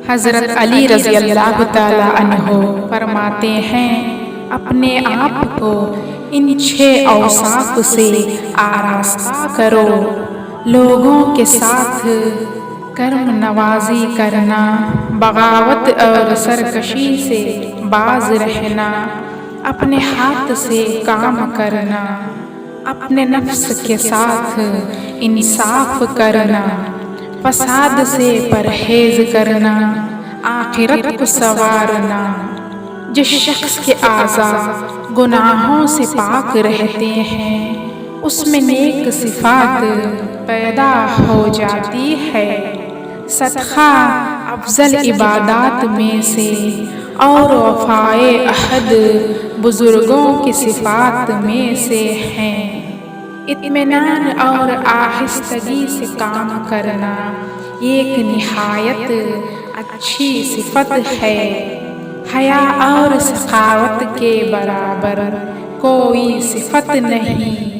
حضرت علی رضی اللہ تعالیٰ عنہ فرماتے ہیں، اپنے آپ کو ان 6 اوصاف سے آراستہ کرو: لوگوں کے ساتھ کرم نوازی کرنا، بغاوت اور سرکشی سے باز رہنا، اپنے ہاتھ سے کام کرنا، اپنے نفس کے ساتھ انصاف کرنا، فساد سے پرہیز کرنا، آخرت کو سنوارنا۔ جس شخص کے اعضاء گناہوں سے پاک رہتے ہیں اس میں نیک صفات پیدا ہو جاتی ہے۔ صدقہ افضل عبادات میں سے اور وفائے عہد بزرگوں کی صفات میں سے ہیں۔ اطمینان اور آہستگی سے کام کرنا ایک نہایت اچھی صفت ہے۔ حیا اور سخاوت کے برابر کوئی صفت نہیں۔